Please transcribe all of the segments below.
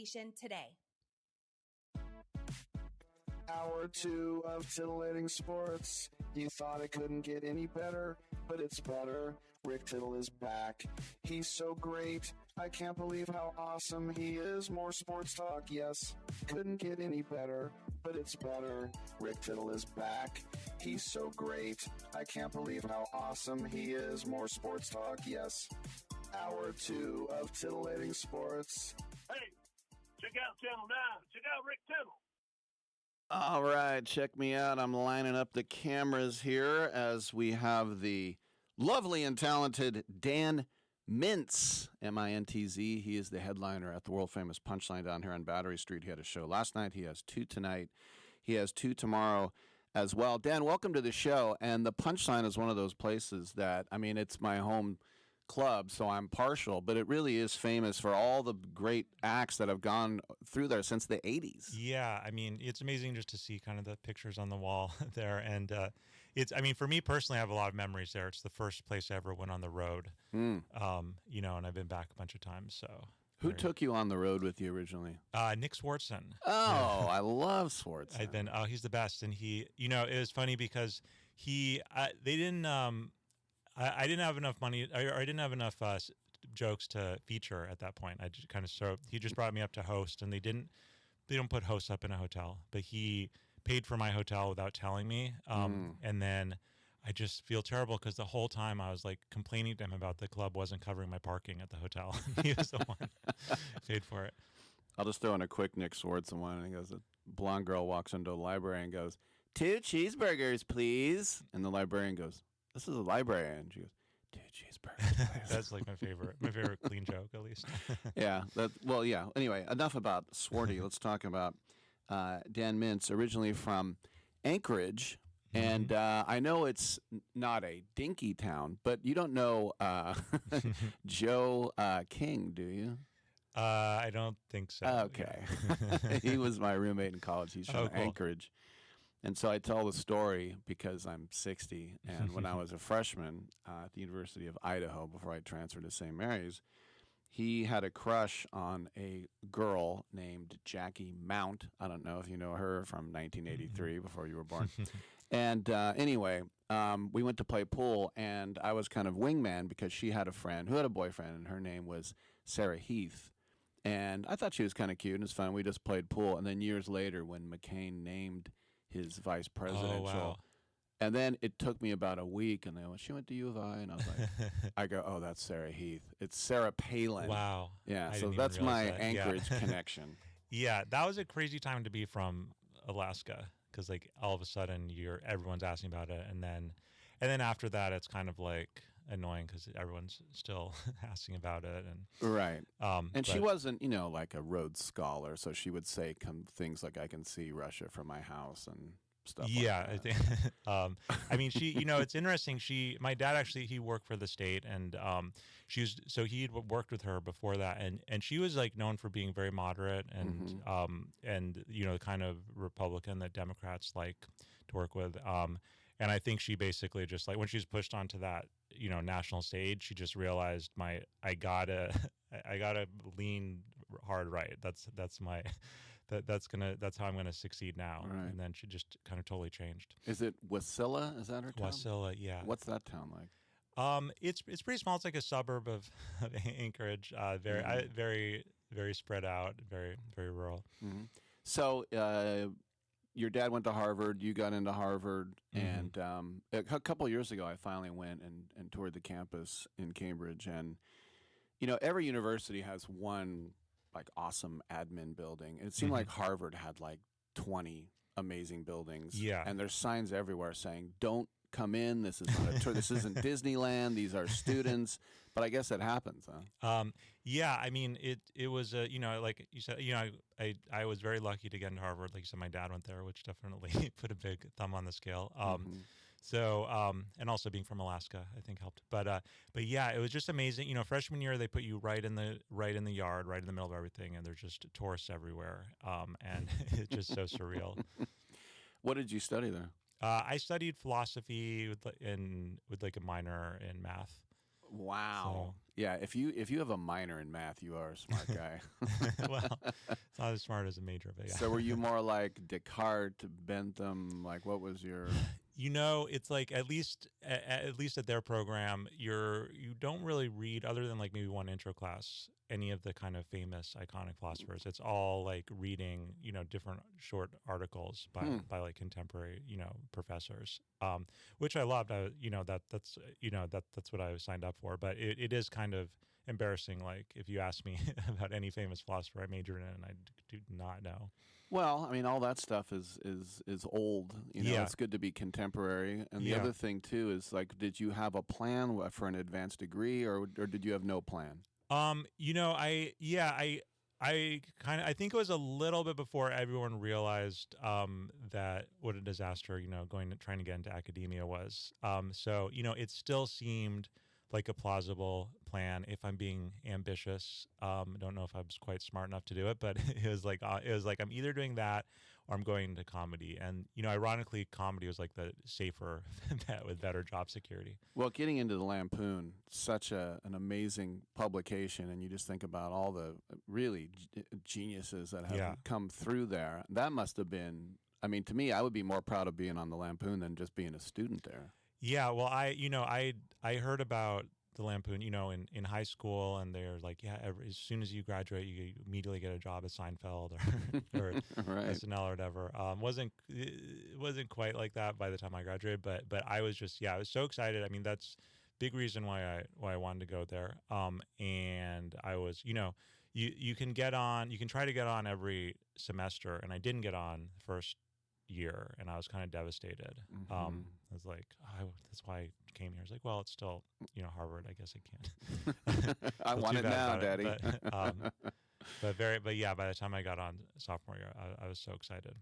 application today. Hour 2 of titillating sports. You thought it couldn't get any better, but it's better. Rick Tittle is back. He's so great. I can't believe how awesome he is. More sports talk, yes. Couldn't get any better, but it's better. Rick Tittle is back. He's so great. I can't believe how awesome he is. More sports talk, yes. Hour 2 of titillating sports. Hey, check out Channel 9. Check out Rick Tittle. All right, check me out. I'm lining up the cameras here as we have the lovely and talented Dan Mintz, M-I-N-T-Z. He is the headliner at the world-famous Punchline down here on Battery Street. He had a show last night. He has 2 tonight. He has 2 tomorrow as well. Dan, welcome to the show. And the Punchline is one of those places that, I mean, it's my home club, so I'm partial, but it really is famous for all the great acts that have gone through there since the 80s. Yeah, I mean, it's amazing just to see kind of the pictures on the wall there. And it's, I mean, for me personally, I have a lot of memories there. It's the first place I ever went on the road, and I've been back a bunch of times. So, who took you on the road with you originally? Nick Swartzen. Oh, I love Swartzen. He's the best. And he, it was funny because they didn't, I didn't have enough money. I didn't have enough jokes to feature at that point. I just kind of he just brought me up to host, and they don't put hosts up in a hotel, but he paid for my hotel without telling me. And then I just feel terrible because the whole time I was like complaining to him about the club wasn't covering my parking at the hotel. He was the one who paid for it. I'll just throw in a quick Nick Swartzen one. And he goes, a blonde girl walks into a library and goes, 2 cheeseburgers, please. And the librarian goes, this is a library, and she goes, 2 cheeseburgers. That's like my favorite clean joke, at least. Yeah. Anyway, enough about Swarty. Let's talk about Dan Mintz, originally from Anchorage. And I know it's not a dinky town, but you don't know Joe King, do you? I don't think so. Okay. He was my roommate in college. He's from Anchorage. And so I tell the story because I'm 60, and when I was a freshman at the University of Idaho, before I transferred to St. Mary's, he had a crush on a girl named Jackie Mount. I don't know if you know her, from 1983, before you were born. And anyway, we went to play pool, and I was kind of wingman because she had a friend who had a boyfriend, and her name was Sarah Heath. And I thought she was kind of cute, and it's fun. We just played pool. And then years later, when McCain named his vice presidential, and then it took me about a week, and they went, she went to U of I, and I was like, I go, oh, that's Sarah Heath. It's Sarah Palin. Wow. Yeah, so that's my Anchorage connection. Yeah, that was a crazy time to be from Alaska, because like all of a sudden everyone's asking about it, and then after that it's kind of like annoying because everyone's still asking about it, and right. And she wasn't, like a Rhodes Scholar, so she would say things like, "I can see Russia from my house" and stuff. Yeah, like that. I think. I mean, she. It's interesting. My dad actually, he worked for the state, and he had worked with her before that, and she was like known for being very moderate and the kind of Republican that Democrats like to work with. And I think she basically just like when she was pushed onto that national stage, she just realized I gotta lean hard right. That's how I'm gonna succeed now. Right. And then she just kind of totally changed. Is it Wasilla? Is that her town? Wasilla, yeah. What's that town like? It's pretty small. It's like a suburb of Anchorage. Very very spread out. Very very rural. Mm-hmm. So. Your dad went to Harvard, you got into Harvard, and a couple of years ago I finally went and toured the campus in Cambridge. And, every university has one, like, awesome admin building. And it seemed like Harvard had, like, 20 amazing buildings. Yeah. And there's signs everywhere saying, don't come in, this is not a tour, this isn't Disneyland, these are students. But I guess it happens, huh? Yeah, I mean, it was like you said, I was very lucky to get into Harvard. Like you said, my dad went there, which definitely put a big thumb on the scale. So and also being from Alaska, I think helped. But yeah, it was just amazing. Freshman year they put you right in the yard, right in the middle of everything, and there's just tourists everywhere, and it's just so surreal. What did you study there? I studied philosophy with like a minor in math. Wow. Yeah, if you have a minor in math, you are a smart guy. Well, it's not as smart as a major, but yeah. So were you more like Descartes, Bentham? Like, what was your? It's like at least at their program, you don't really read, other than like maybe one intro class, any of the kind of famous iconic philosophers. It's all like reading, different short articles by like contemporary, professors, which I loved. That's what I signed up for. But it is kind of embarrassing. Like if you ask me about any famous philosopher I majored in, I do not know. Well, I mean, all that stuff is old. Yeah. It's good to be contemporary. And the other thing too is like, did you have a plan for an advanced degree, or did you have no plan? I think it was a little bit before everyone realized that what a disaster, trying to get into academia was. So it still seemed like a plausible plan if I'm being ambitious. I don't know if I was quite smart enough to do it, but it was like I'm either doing that or I'm going into comedy. And ironically, comedy was like the safer bet with better job security. Well, getting into the Lampoon, such an amazing publication, and you just think about all the really geniuses that have come through there. That must have been. I mean, to me, I would be more proud of being on the Lampoon than just being a student there. Yeah, well, I heard about the Lampoon, in high school, and they're like, as soon as you graduate, you immediately get a job at Seinfeld or right. SNL or whatever. It wasn't quite like that by the time I graduated, but I was just I was so excited. I mean, that's big reason why I wanted to go there. And I was, you can try to get on every semester, and I didn't get on the first year, and I was kind of devastated. Mm-hmm. I was like, that's why I came here. I was like, well, it's still, Harvard. I guess I can't. I want it now, Daddy. But yeah, by the time I got on sophomore year, I was so excited.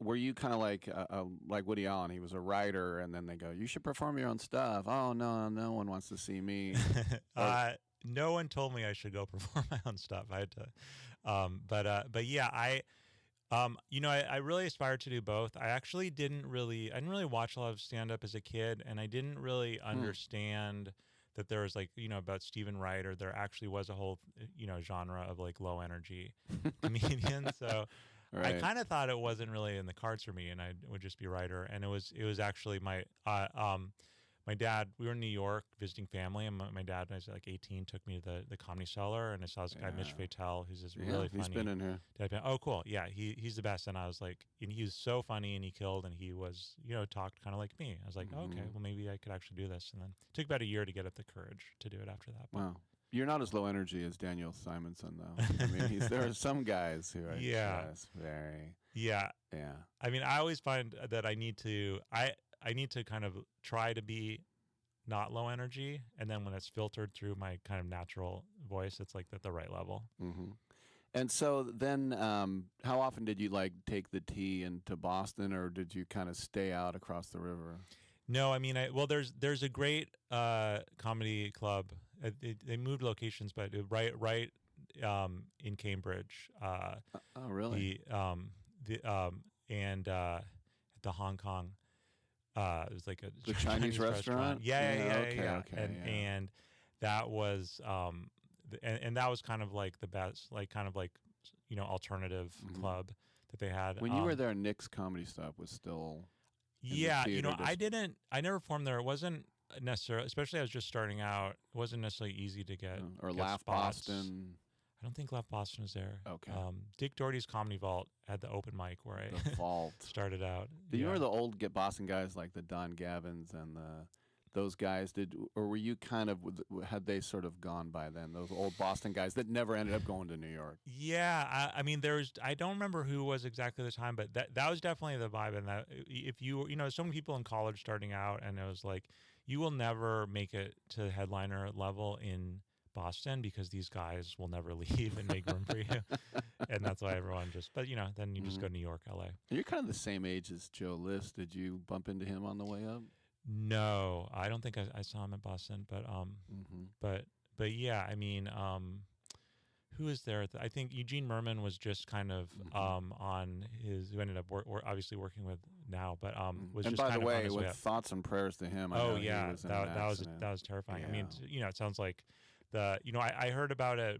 Were you kind of like Woody Allen? He was a writer, and then they go, you should perform your own stuff. Oh, no one wants to see me. No one told me I should go perform my own stuff. I had to, but yeah, I really aspired to do both. I actually didn't really watch a lot of stand-up as a kid, and I didn't really understand that there was about Stephen Wright, or there actually was a whole, genre of like low energy comedians. So right. I kind of thought it wasn't really in the cards for me, and I would just be a writer. And it was actually my dad, we were in New York visiting family, and my dad, when I was like 18, took me to the Comedy Cellar, and I saw this guy, Mitch Fatel, who's this really funny. He's been in here. Oh, cool. Yeah, he's the best. And I was like, and he was so funny, and he killed, and he was, talked kind of like me. I was like, okay, well, maybe I could actually do this. And then it took about a year to get up the courage to do it after that. But wow. You're not as low energy as Daniel Simonson, though. I mean, there are some guys who are just very... Yeah. Yeah. I mean, I always find that I need to kind of try to be not low energy, and then when it's filtered through my kind of natural voice, it's like at the right level. Mm-hmm. And so then how often did you take the T into Boston, or did you kind of stay out across the river? No, I mean, there's a great comedy club. They moved locations, but right in Cambridge. Oh, really? And at the Hong Kong. It was like the Chinese restaurant. Yeah. Okay, and that was and that was kind of like the best, alternative club that they had. When you were there, Nick's Comedy Stop was still. Yeah, I never performed there. It wasn't necessarily, especially I was just starting out. It wasn't necessarily easy to get Laugh spots. Boston. I don't think Laugh Boston was there. Okay. Dick Doherty's Comedy Vault had the open mic where the Vault started out. Do you remember the old Boston guys like the Don Gavins and those guys? Or were you kind of, had they sort of gone by then? Those old Boston guys that never ended up going to New York. Yeah, I mean, I don't remember who was exactly the time, but that was definitely the vibe. And that if you so many people in college starting out, and it was like, you will never make it to headliner level in Boston because these guys will never leave and make room for you. And that's why everyone then you just go to New York, LA. You're kind of the same age as Joe List. Did you bump into him on the way up? No, I don't think I saw him in Boston, but yeah, I mean, who is there? I think Eugene Merman was just kind of on his, who ended up obviously working with now, but was and just by kind the way, of with thoughts and prayers to him. that was terrifying. Yeah. I mean, it sounds like I heard about it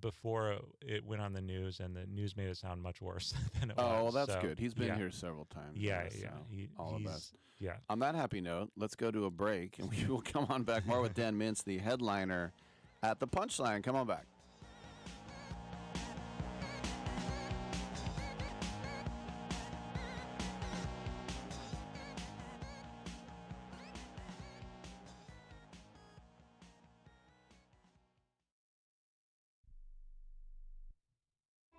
before it went on the news, and the news made it sound much worse than it was. Oh, well, that's so, good. He's been here several times. Yeah, so yeah. all the best. Yeah. On that happy note, let's go to a break, and we will come on back more with Dan Mintz, the headliner at the Punchline. Come on back.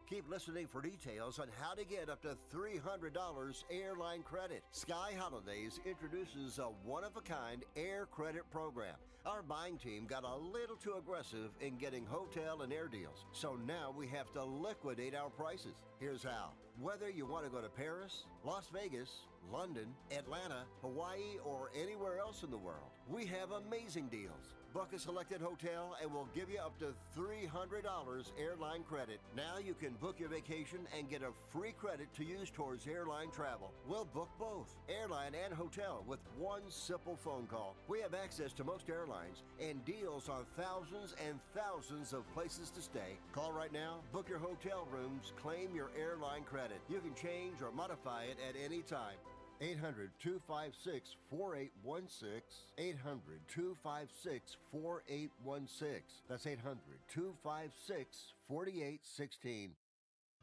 Keep listening for details on how to get up to $300 airline credit. Sky Holidays introduces a one-of-a-kind air credit program. Our buying team got a little too aggressive in getting hotel and air deals, so now we have to liquidate our prices. Here's how. Whether you want to go to Paris, Las Vegas, London, Atlanta, Hawaii, or anywhere else in the world, we have amazing deals. Book a selected hotel and we'll give you up to $300 airline credit. Now you can book your vacation and get a free credit to use towards airline travel. We'll book both, airline and hotel, with one simple phone call. We have access to most airlines and deals on thousands and thousands of places to stay. Call right now, book your hotel rooms, claim your airline credit. You can change or modify it at any time. 800-256-4816. 800-256-4816. That's 800-256-4816.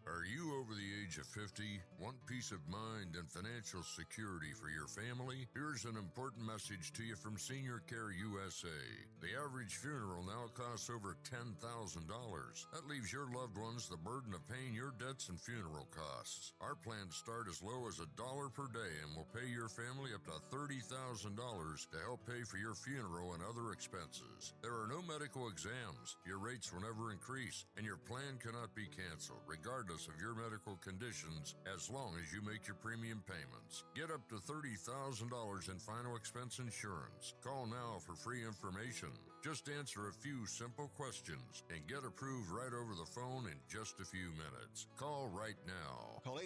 Are you over the age of 50? Want peace of mind and financial security for your family? Here's an important message to you from Senior Care USA. The average funeral now costs over $10,000. That leaves your loved ones the burden of paying your debts and funeral costs. Our plans start as low as $1 per day and will pay your family up to $30,000 to help pay for your funeral and other expenses. There are no medical exams, your rates will never increase, and your plan cannot be canceled, regardless of your medical conditions, as long as you make your premium payments. Get up to $30,000 in final expense insurance. Call now for free information. Just answer a few simple questions and get approved right over the phone in just a few minutes. Call right now. Call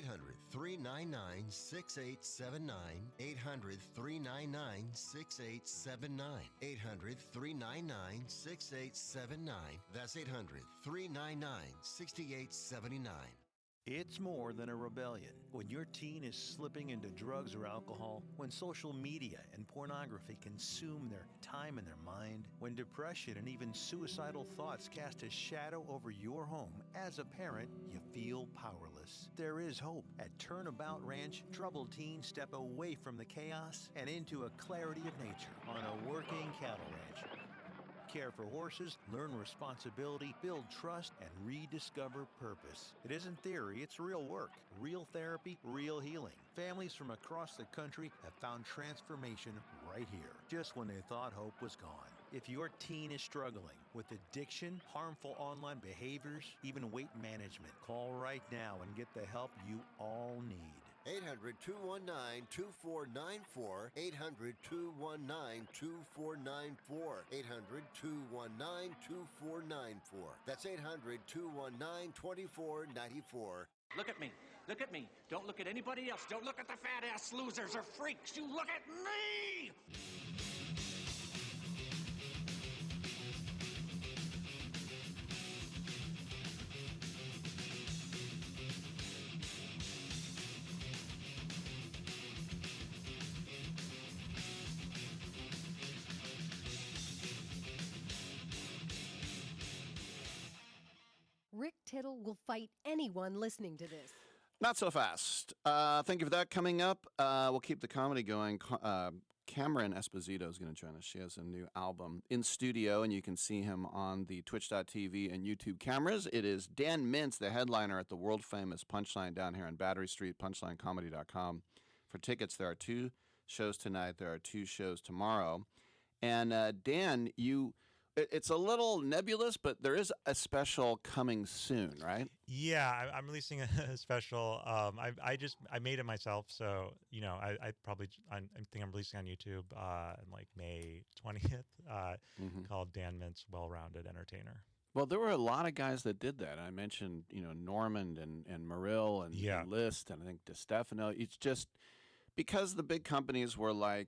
800-399-6879. 800-399-6879. 800-399-6879. That's 800-399-6879. It's more than a rebellion. When your teen is slipping into drugs or alcohol, when social media and pornography consume their time and their mind, when depression and even suicidal thoughts cast a shadow over your home, as a parent, you feel powerless. There is hope. At Turnabout Ranch, troubled teens step away from the chaos and into a clarity of nature on a working cattle ranch. Care for horses, learn responsibility, build trust, and rediscover purpose. It isn't theory, it's real work, real therapy, real healing. Families from across the country have found transformation right here, just when they thought hope was gone. If your teen is struggling with addiction, harmful online behaviors, even weight management, call right now and get the help you all need. 800-219-2494. 800-219-2494. 800-219-2494. That's 800-219-2494. Look at me. Look at me. Don't look at anybody else. Don't look at the fat-ass losers or freaks. You look at me! Rick Tittle will fight anyone listening to this. Not so fast. Thank you for that. Coming up, we'll keep the comedy going. Cameron Esposito is going to join us. She has a new album in studio, and you can see him on the Twitch.tv and YouTube cameras. It is Dan Mintz, the headliner at the world-famous Punchline down here on Battery Street, punchlinecomedy.com. For tickets, there are 2 shows tonight. There are 2 shows tomorrow. And Dan, it's a little nebulous, but there is a special coming soon, right? Yeah, I'm releasing a special. I made it myself, so I think I'm releasing on YouTube in like May 20th, called Dan Mintz, Well-Rounded Entertainer. Well, there were a lot of guys that did that. I mentioned Normand and Morrill and List, and I think DeStefano. It's just because the big companies were like,